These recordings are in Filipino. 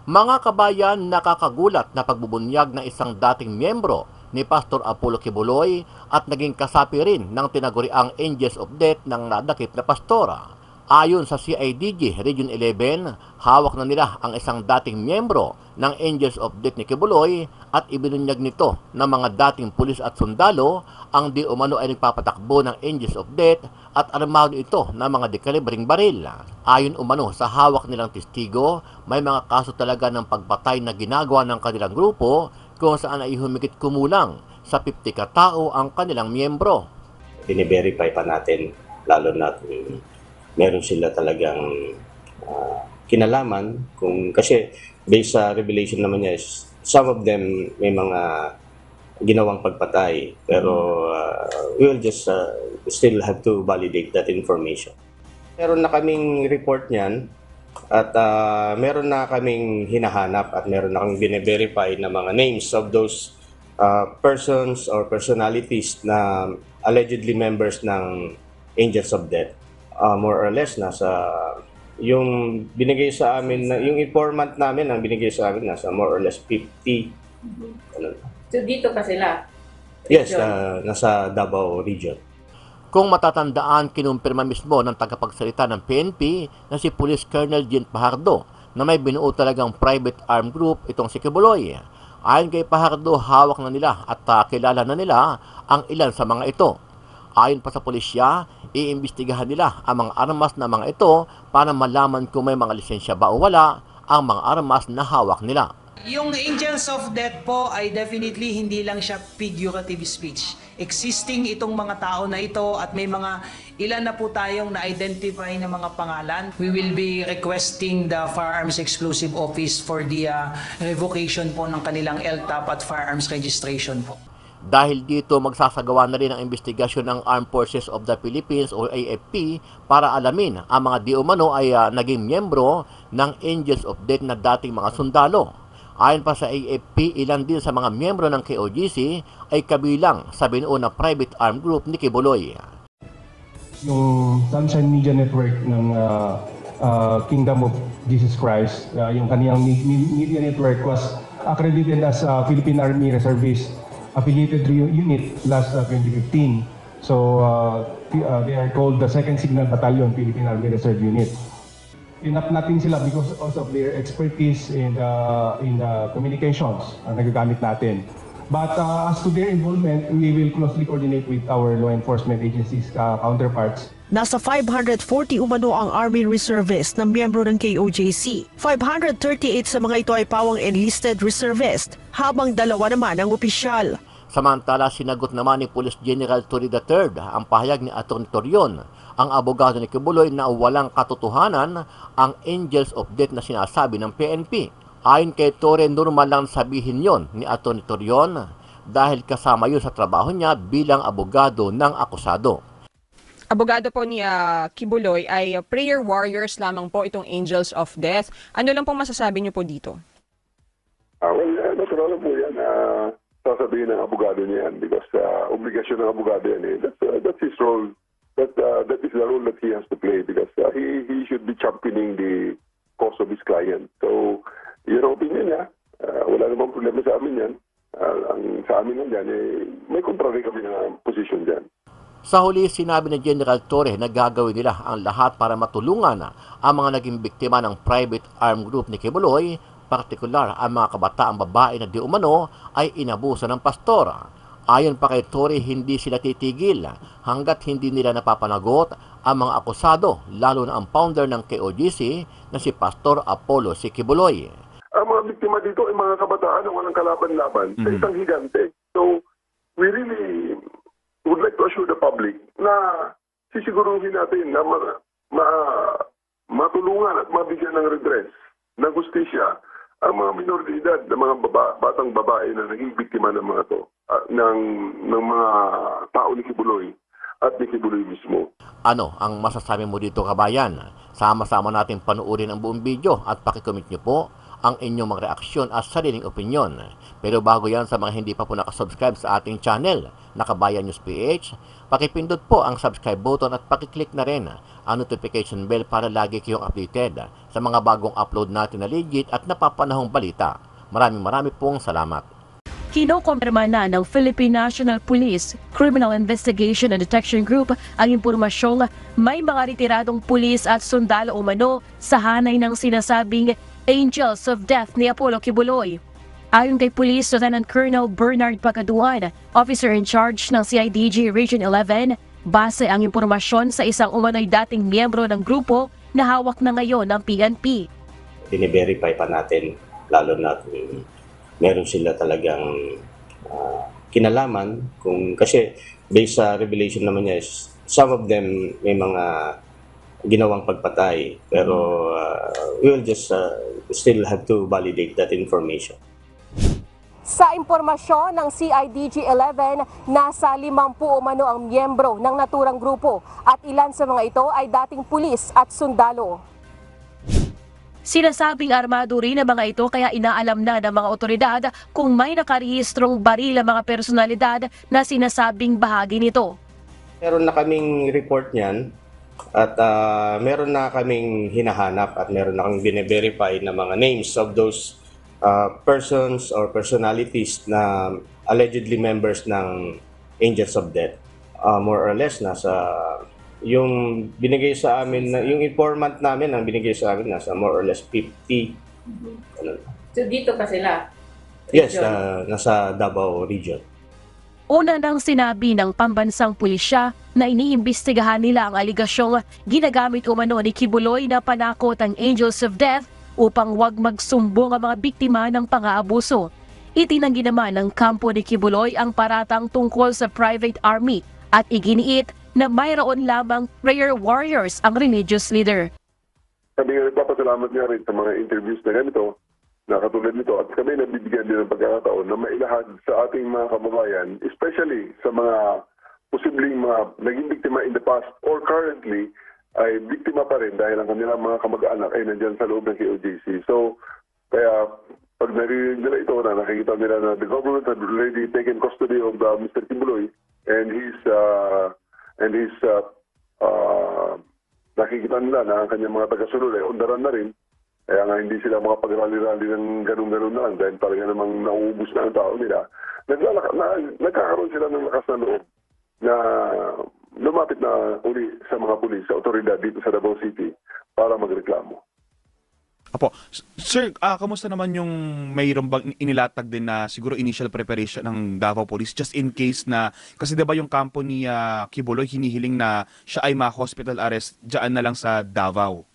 Mga kabayan, nakakagulat na pagbubunyag ng isang dating miyembro ni Pastor Apollo Kibuloy at naging kasapi rin ng tinaguriang Angels of Death ng nadakip na pastora. Ayon sa CIDG Region 11, hawak na nila ang isang dating miyembro ng Angels of Death ni Kibuloy at ibinunyag nito ng mga dating pulis at sundalo ang di umano ay nagpapatakbo ng Angels of Death at armado ito ng mga dekalibring baril. Ayon umano sa hawak nilang testigo, may mga kaso talaga ng pagpatay na ginagawa ng kanilang grupo kung saan ay humigit kumulang sa 50 katao ang kanilang miyembro. Bine-verify pa natin lalo na kung meron sila talagang kinalaman kasi based sa revelation naman niya some of them may mga ginawang pagpatay pero we will just still have to validate that information. Meron na kaming report niyan at meron na kaming hinahanap at meron na kaming bine-verify na mga names of those persons or personalities na allegedly members ng Angels of Death. More or less nasa yung binigay sa amin na yung informant namin ang binigay sa amin nasa more or less 50. So dito pa sila? Yes, nasa Davao region. Kung matatandaan, kinumpirma mismo ng tagapagsalita ng PNP na si Police Colonel Jean Pajardo na may binuo talagang private armed group itong si Kibuloy. Ayon kay Pajardo, hawak na nila at kilala na nila ang ilan sa mga ito. Ayon pa sa pulisya, iimbestigahan nila ang mga armas na mga ito para malaman kung may mga lisensya ba o wala ang mga armas na hawak nila. Yung Angels of Death po ay definitely hindi lang siya figurative speech. Existing itong mga tao na ito at may mga ilan na po tayong na-identify na mga pangalan. We will be requesting the Firearms Exclusive Office for the revocation po ng kanilang LTAP at firearms registration po. Dahil dito, magsasagawa na rin ang investigasyon ng Armed Forces of the Philippines o AFP para alamin ang mga di umano ay naging miyembro ng Angels of Death na dating mga sundalo. Ayon pa sa AFP, ilan din sa mga miyembro ng KOGC ay kabilang sa binuo na private armed group ni Kibuloy. Yung Sunshine Media Network ng Kingdom of Jesus Christ, yung kaniyang media network was accredited as Philippine Army Reservist affiliated unit last 2015. So they are called the 2nd Signal Battalion, Philippine Army Reserve Unit. Tinap natin sila because also of their expertise in communications ang nagagamit natin. But as to their involvement, we will closely coordinate with our law enforcement agencies counterparts. Nasa 540 umano ang Army Reservist na miyembro ng KOJC. 538 sa mga ito ay pawang enlisted reservist, habang 2 naman ang opisyal. Samantala, sinagot naman ni Police General Torre III ang pahayag ni Atty. Torion, ang abogado ni Kibuloy, na walang katotohanan ang Angels of Death na sinasabi ng PNP. Ayon kay Torre, normal lang sabihin yon ni Atty. Torion dahil kasama yun sa trabaho niya bilang abogado ng akusado. Abogado po ni Kibuloy ay prayer warriors lamang po itong Angels of Death. Ano lang pong masasabi niyo po dito? Natural po yan. Sasabihin ng abogado niya yan because obligasyon ng abogado yan. That's his role. That is the role that he has to play because he should be championing the cause of his client. So, yun ang opinion niya. Wala namang problema sa amin yan. Ang sa amin yan, may contrary kami na position dyan. Sa huli, sinabi ni General Torre na gagawin nila ang lahat para matulungan ang mga naging biktima ng private armed group ni Kibuloy, partikular ang mga kabataang babae na di umano ay inabuso ng pastor. Ayon pa kay Torre, hindi sila titigil hanggat hindi nila napapanagot ang mga akusado, lalo na ang founder ng KOGC na si Pastor Apollo si Kibuloy. Ang mga biktima dito ay mga kabataan na walang kalaban-laban sa isang higante. So, we really would like to assure the public na sisiguruhin natin na matulungan at mabigyan ng redress, ng hustisya, ang mga minor de edad, ng mga batang babae na naging biktima ng mga to, ng mga tao ni Kibuloy at ni Kibuloy mismo. Ano ang masasabi mo dito, kabayan? Sama-sama natin panuorin ang buong video at pakicomment nyo po ang inyong mga reaksyon at sariling opinyon. Pero bago yan, sa mga hindi pa po nakasubscribe sa ating channel, Nakabayan News PH, pakipindot po ang subscribe button at pakiclick na rin ang notification bell para lagi kayong updated sa mga bagong upload natin na legit at napapanahong balita. Maraming pong salamat. Kinokompirma na ng Philippine National Police Criminal Investigation and Detection Group ang impormasyong may mga retiradong pulis at sundalo umano sa hanay ng sinasabing Angels of Death ni Apollo Kibuloy. Ayon kay Police Lieutenant Colonel Bernard Pagaduan, officer in charge ng CIDG Region 11, base ang impormasyon sa isang umano'y dating miyembro ng grupo na hawak na ngayon ng PNP. Bine-verify pa natin, lalo na kung meron sila talagang kinalaman, kasi based sa revelation naman niya, some of them may mga ginawang pagpatay, pero we will just still have to validate that information. Sa impormasyon ng CIDG-11, nasa 50 umano ang miyembro ng naturang grupo at ilan sa mga ito ay dating pulis at sundalo. Sinasabing armado rin ang mga ito kaya inaalam na ng mga otoridad kung may nakarehistrong baril ang mga personalidad na sinasabing bahagi nito. Meron na kaming report niyan at meron na kaming hinahanap at meron na kaming bine-verify na mga names of those persons or personalities na allegedly members ng Angels of Death. More or less nasa yung binigay sa amin, yung informant namin ang binigay sa amin nasa more or less 50. So dito pa sila? Yes, nasa Davao region. Una nang sinabi ng pambansang pulisya na iniimbestigahan nila ang aligasyong ginagamit umano ni Kibuloy na panakot ang Angels of Death upang wag magsumbong ang mga biktima ng pang-aabuso. Itinanggi naman ng kampo ni Kibuloy ang paratang tungkol sa private army at iginiit na mayroon lamang prayer warriors ang religious leader. Kami nagpapasalamat nga rin sa mga interviews na ganito, na katulad nito, at kami nabibigyan din ng pagkakataon na mailahad sa ating mga kababayan, especially sa mga posibleng mga naging biktima in the past or currently ay biktima pa rin dahil ang kanilang mga kamag-anak ay nandyan sa loob ng KOJC. So, kaya pag narinig nila ito na nakikita nila na the government had already taken custody of Mr. Kibuloy and his nakikita nila na ang kanyang mga taga-sunod ay undaran na rin. Kaya nga hindi sila mga pag-rally-rally ng ganun-ganun na lang dahil talaga namang nauubos na ang tao nila. Nagkakaroon sila ng lakas na loob na lumapit na uli sa mga pulis, sa otoridad dito sa Davao City para magreklamo. Apo. Sir, kamusta naman yung mayroon bang inilatag din na siguro initial preparation ng Davao Police just in case na, kasi diba yung kampo ni Kibuloy hinihiling na siya ay ma-hospital arrest dyan na lang sa Davao?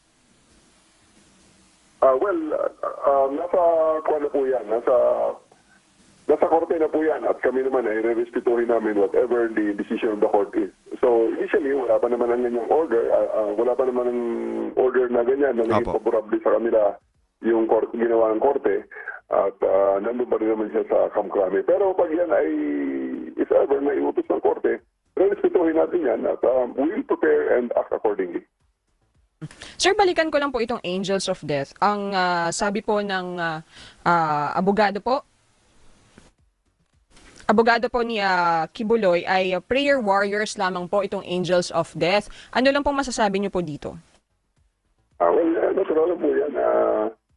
Nasa kuwan na po yan, nasa korte na po yan at kami naman ay re-respetuhin namin whatever the decision of the court is. So initially, wala pa naman ang ganyang order, wala pa naman ang order na ganyan na naging favorable sa kanila yung ginawa ng korte at nandun pa rin naman siya sa Kamkrame. Pero pag yan ay if ever na iutos ng korte, re-respetuhin natin yan at we'll prepare and act accordingly. Sir, balikan ko lang po itong Angels of Death. Ang sabi po ng abogado po ni Kibuloy ay prayer warriors lamang po itong Angels of Death. Ano lang pong masasabi niyo po dito? Natural lang po yan.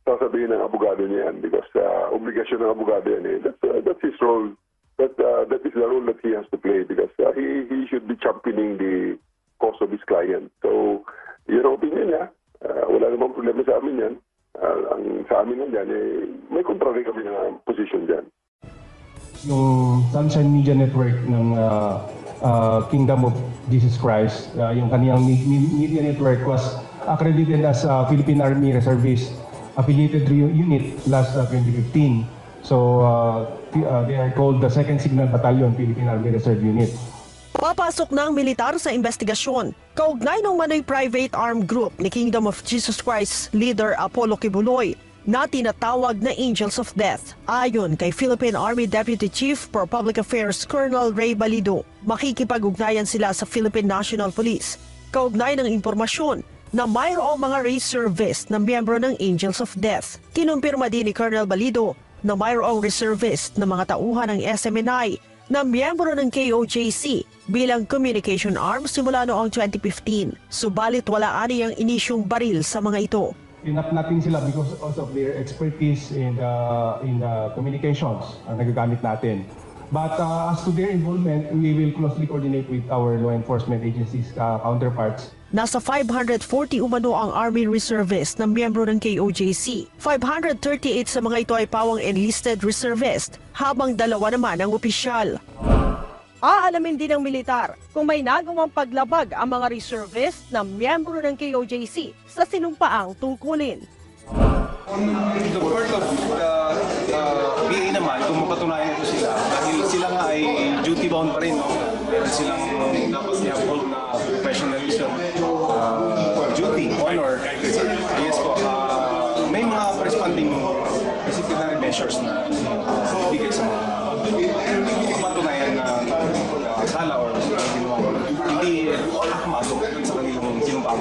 Sasabihin ng abogado niya yan because obligasyon ng abogado yan. That's his role. That is the role that he has to play because he should be championing the cause of his client. So, yun ang opinion niya. Wala namang problema sa amin yan. Sa amin lang yan, may contrary kami na position dyan. Yung Sunshine Media Network ng Kingdom of Jesus Christ, yung kaniyang media network was accredited as Philippine Army Reservist Affiliated Unit last 2015. So they are called the 2nd Signal Battalion Philippine Army Reserve Unit. Papasok ng militar sa investigasyon. Kaugnay ng manoy private armed group ni Kingdom of Jesus Christ leader Apollo Kibuloy na tinatawag na Angels of Death. Ayon kay Philippine Army Deputy Chief for Public Affairs Colonel Ray Balido, makikipag-ugnayan sila sa Philippine National Police. Kaugnay ng impormasyon, na mayroong mga reservist na miyembro ng Angels of Death. Kinumpirma din ni Colonel Balido na mayroong reservist na mga tauhan ng SMNI na miyembro ng KOJC bilang communication arm simula noong 2015. Subalit wala aniyang inisyong baril sa mga ito. Tinap natin sila because also of their expertise in the communications ang nagagamit natin. But as to their involvement, we will closely coordinate with our law enforcement agencies counterparts. Nasa 540 umano ang Army Reservist na miyembro ng KOJC. 538 sa mga ito ay pawang enlisted reservist, habang 2 naman ang opisyal. Aalamin din ng militar kung may nagawang paglabag ang mga reservist na miyembro ng KOJC sa sinumpaang tungkulin. On the part of the PA naman, kung mapatunayan ito sila, dahil sila nga ay duty-bound pa rin, no? Meron silang dapat i-uphold na professionalism, duty, honor. Yes po, may mga corresponding disciplinary measures na ibigay sa mga mapatunayan na sala or hindi akma sa kanilang sinumpang.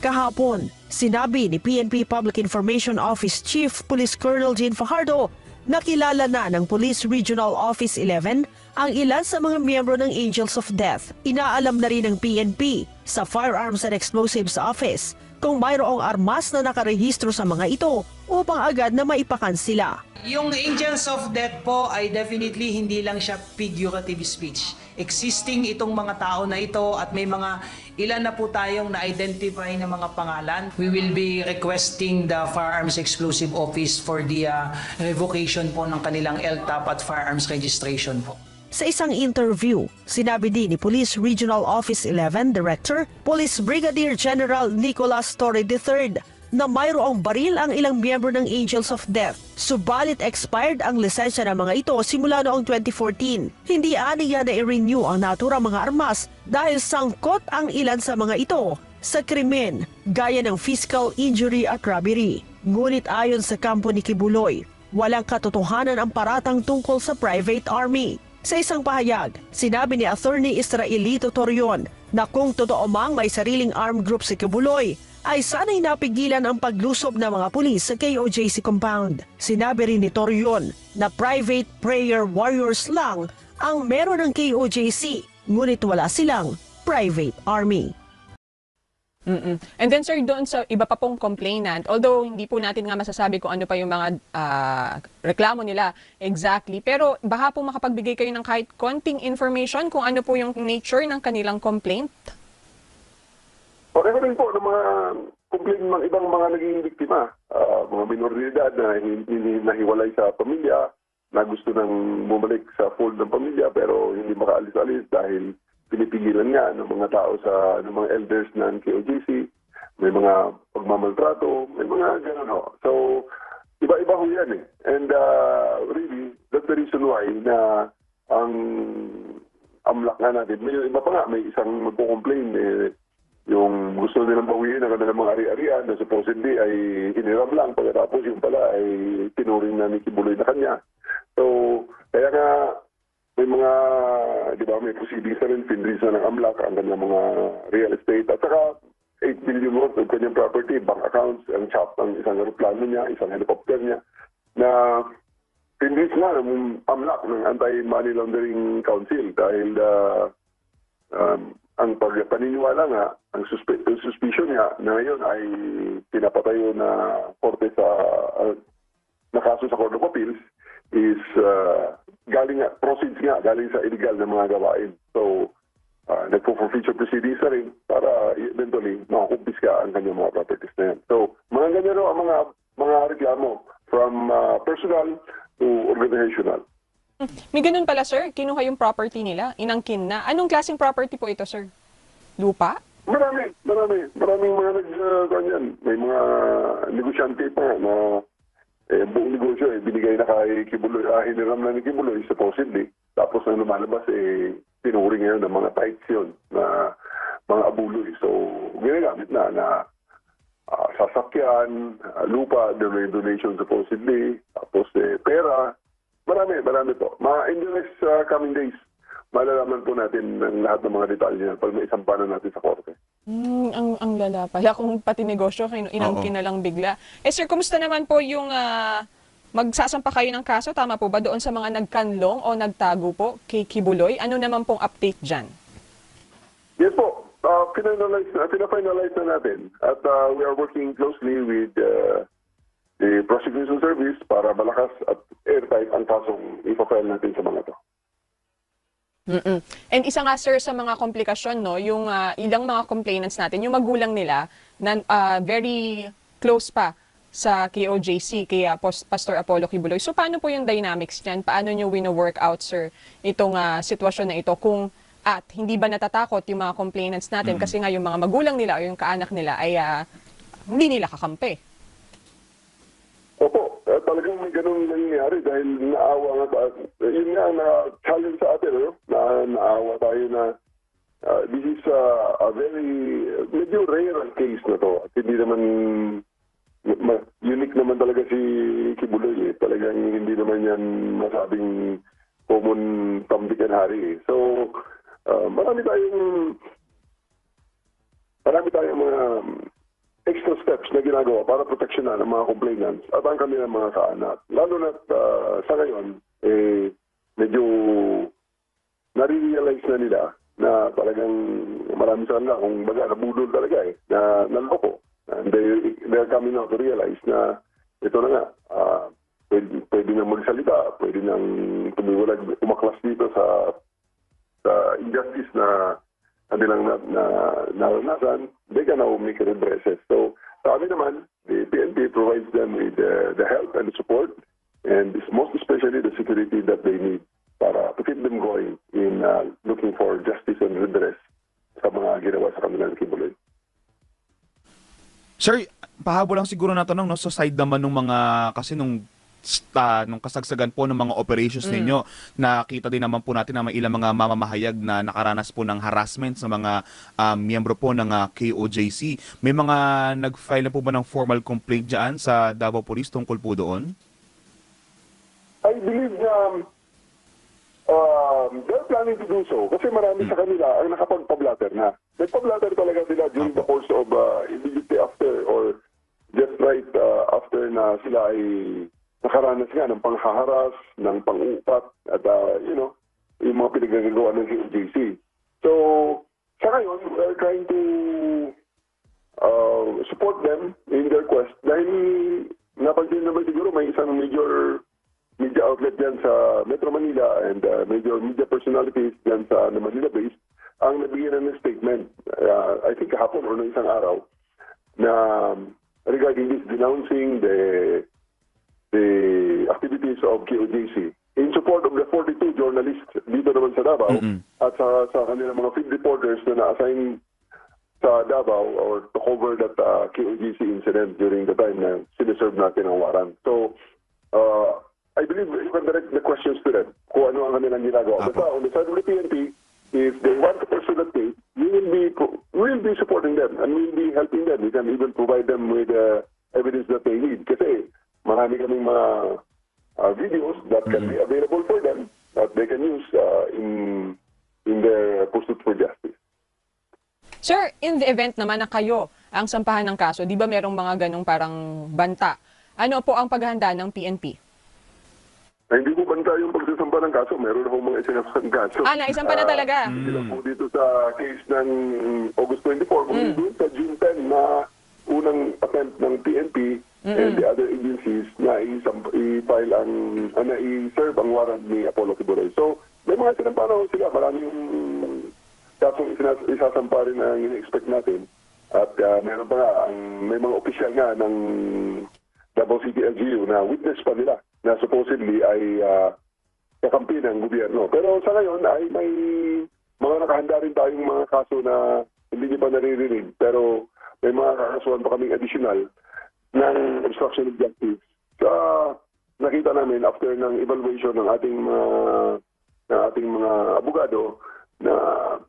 Kahapon, sinabi ni PNP Public Information Office Chief Police Colonel Jean Fajardo na kilala na ng Police Regional Office 11 ang ilan sa mga miyembro ng Angels of Death. Inaalam na rin ng PNP sa Firearms and Explosives Office kung mayroong armas na nakarehistro sa mga ito upang agad na maipakan sila. Yung Angels of Death po ay definitely hindi lang siya figurative speech. Existing itong mga tao na ito at may mga ilan na po tayong na-identify na mga pangalan. We will be requesting the Firearms Exclusive Office for the revocation po ng kanilang LTAP at firearms registration po. Sa isang interview, sinabi din ni Police Regional Office 11 Director, Police Brigadier General Nicolas Torre III na mayroong baril ang ilang miyembro ng Angels of Death. Subalit expired ang lisensya ng mga ito simula noong 2014. Hindi aniya na i-renew ang naturang mga armas dahil sangkot ang ilan sa mga ito sa krimen gaya ng physical injury at robbery. Ngunit ayon sa kampo ni Kibuloy, walang katotohanan ang paratang tungkol sa private army. Sa isang pahayag, sinabi ni Attorney Israelito Torion na kung totoo mang may sariling armed group si Kibuloy, ay sana'y napigilan ang paglusob ng mga pulis sa KOJC compound. Sinabi rin ni Torion na private prayer warriors lang ang meron ng KOJC, ngunit wala silang private army. And then sir, doon sa iba pa pong complainant, although hindi po natin nga masasabi kung ano pa yung mga reklamo nila exactly, pero baka po makapagbigay kayo ng kahit konting information kung ano po yung nature ng kanilang complaint? Pareho rin po ng mga complaint ng ibang mga naging biktima, mga minor de edad na nahiwalay sa pamilya, na gusto nang bumalik sa fold ng pamilya pero hindi makaalis-alis dahil pinipigilan nga ng mga tao ng mga elders ng KOJC, may mga pagmamaltrato, may mga gano'n ho. So, iba-iba ho yan eh. And really, that's the reason why na ang amlak nga natin. May iba pa nga, may isang magpo-complain yung gusto nilang bawiin ang kanilang mga ari-arian na supposedly ay hiniram lang pagkatapos yung pala ay tinuring na ni Kibuloy na kanya. So, kaya nga may mga, di ba, may proceedings na rin, pinrisa ng amlak ang kanyang mga real estate at saka 8 million worth of kanyang property, bank accounts, ang chop ng isang aeroplano niya, isang helicopter niya, na pinris nga ng amlak ng Anti-Money Laundering Council dahil ang paniniwala nga, ang suspicion niya na ngayon ay pinapatayo na korte sa na kaso sa Court of Appeals is proceeds nga galing sa illegal na mga gawain. So, nagpo-forfeiture proceedings na rin para eventually makakumpiska ang kanyang mga properties na yan. So, mga ganyan ang mga reklamo from personal to organizational. May ganun pala sir, kinuha yung property nila, inangkin na. Anong klaseng property po ito sir? Lupa? Maraming mga nag-ganyan. May mga negosyante pa na buong negosyo binigay na kay Kibuloy, hiniram na ni Kibuloy supposedly. Tapos nang lumalabas tinuring ngayon ng mga tithes yun na mga abuloy. So ginagamit na sasakyan, lupa, donation supposedly, tapos pera. Marami po. In the next coming days, malalaman po natin ng lahat ng mga detalye pag may isampa na natin sa korte. Ang lala pala kung pati negosyo inangkin na lang bigla. Sir, kumusta naman po yung magsasampa kayo ng kaso, tama po ba, doon sa mga nagkanlong o nagtago po kay Kibuloy? Ano naman pong update dyan? Yes po. Pina-finalize na natin. At we are working closely with the prosecution service para malakas at airtight ang kasong ipafile natin sa mga to. And isa nga sir sa mga komplikasyon, no, yung ilang mga complainants natin, yung magulang nila na very close pa sa KOJC, kaya Pastor Apollo Kibuloy. So paano po yung dynamics niyan? Paano nyo wino-work out, sir, itong sitwasyon na ito? Kung at hindi ba natatakot yung mga complainants natin kasi nga yung mga magulang nila o yung kaanak nila ay hindi nila kakampi? Opo, talagang may ganun nangyayari dahil naawa nga, yun nga na-challenge sa atin, na naawa tayo na this is a very, medyo rare case na to. At hindi naman, unique naman talaga si Kibuloy. Talagang hindi naman yan masabing common tambikan hari. So, marami tayong mga extra steps na ginagawa para proteksyonan ang mga complainants at ang kanilang mga kaanak. Lalo na sa ngayon, medyo nare-realize na nila na talagang marami sa kanila kung baga nabudol talaga na naloko. And they're coming out to realize na ito na nga, pwede na magsalita, pwede nang umaklas dito sa injustice na kanilang naranasan, they can now make redresses. So, sa amin naman, the PNP provides them with the help and the support, and most especially the security that they need para to keep them going in looking for justice and redress sa mga ginawa sa kanilang Kibuloy. Sir, pahabol lang siguro na tanong, no, sa side naman ng mga, kasi nung kasagsagan po ng mga operations ninyo, nakita din naman po natin na may ilang mga mamamahayag na nakaranas po ng harassment sa mga miyembro po ng KOJC. May mga nag-file na po ba ng formal complaint dyan sa Davao Police tungkol po doon? I believe they're planning to do so kasi marami sa kanila ang nakapagpa-blatter na. Nagpa-blatter talaga sila during the course of immediately after or just right after na sila ay nakaranas nga ng panghaharas, ng pang-upat, at yung mga pinagagawa ng KOJC. So, sa ngayon, we're trying to support them in their quest dahil napansin naman siguro may isang major media outlet dyan sa Metro Manila and major media personalities dyan sa Manila base ang nabigyan ng statement, I think kahapon o ng isang araw, na regarding this denouncing the activities of KOJC in support of the 42 journalists dito naman sa Davao at sa kanilang mga field reporters na na-assign sa Davao or to cover that KOJC incident during the time na siniserve natin ang warrant. So, I believe you can direct the questions to them kung ano ang kanilang ginagawa. Basta on the side of the PNP, if they want to pursue that case, we will be supporting them and we will be helping them. We can even provide them with evidence that they need. Kasi marami kaming mga videos that can be available for them that they can use in their pursuit for justice. Sir, in the event naman na kayo ang sampahan ng kaso, di ba merong mga ganong parang banta? Ano po ang paghahanda ng PNP? Hindi po banta yung pagsasampa ng kaso. Meron akong mga isinampang kaso. Naisampa na talaga? Sila po dito sa case ng August 24. Kung doon sa June 10 na unang attempt ng PNP and the other agencies na i-file i-serve ang warrant ni Apollo Kibuloy. So, may mga sinampa na sila. Maraming kasong isasampa rin na in-expect natin. At meron pa nga, may mga opisyal nga ng Davao City LGU na witness pa nila na supposedly ay kakampi ng gobyerno. Pero sa ngayon ay may mga nakahanda rin tayong mga kaso na hindi niyo pa naririnig. Pero may mga kakasuhan pa kaming additional ng obstruction of justice. Nakita namin after ng evaluation ng ating mga abogado na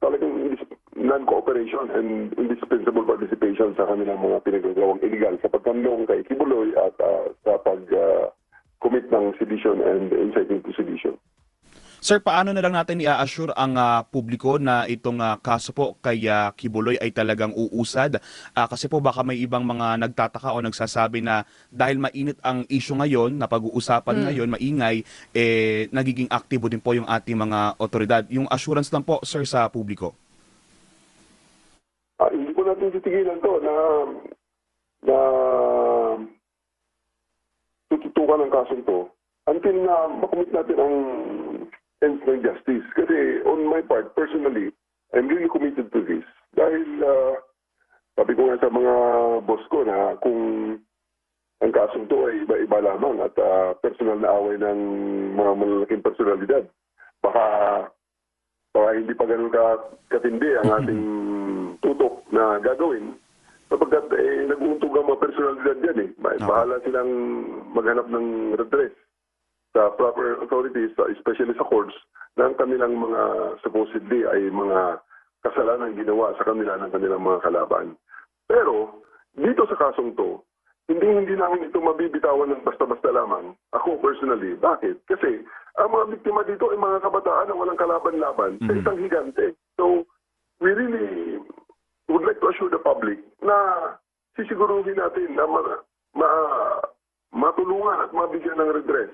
talagang non-cooperation and indispensable participation sa kanilang mga pinagagawang illegal sa pagtanong kay Kibuloy at sa pag-commit ng sedition and inciting to sedition. Sir, paano na lang natin i-assure ang publiko na itong kaso po kay Kibuloy ay talagang uusad? Kasi po baka may ibang mga nagtataka o nagsasabi na dahil mainit ang issue ngayon, na pag-uusapan ngayon, maingay, nagiging aktibo din po yung ating mga otoridad. Yung assurance lang po, sir, sa publiko. Hindi ko natin titigilan to na tututukan ang kasong to until na makumit natin ang ends ng justice. Kasi on my part, personally, I'm really committed to this. Dahil sabi ko nga sa mga boss ko na kung ang kasong to ay iba-iba lamang at personal na away ng mga malalaking personalidad, baka hindi pa ganun katindi ang ating tutok na gagawin. Sapagkat nag-uuntog ang mga personalidad dyan Bahala silang maghanap ng redress sa proper authorities, especially sa courts, na ang kanilang mga supposedly ay mga kasalanan ginawa sa kanila ng kanilang mga kalaban. Pero, dito sa kasong to, hindi namin ito mabibitawan ng basta-basta lamang. Ako personally. Bakit? Kasi ang mga biktima dito ay mga kabataan na walang kalaban-laban sa isang higante. So, we really would like to assure the public na sisiguruhin natin na matulungan at mabigyan ng redress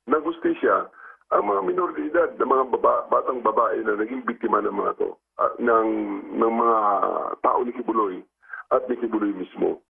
ng hustisya ang mga minor de edad na mga batang babae na naging biktima ng mga to, ng mga tao ni Kibuloy at ni Kibuloy mismo.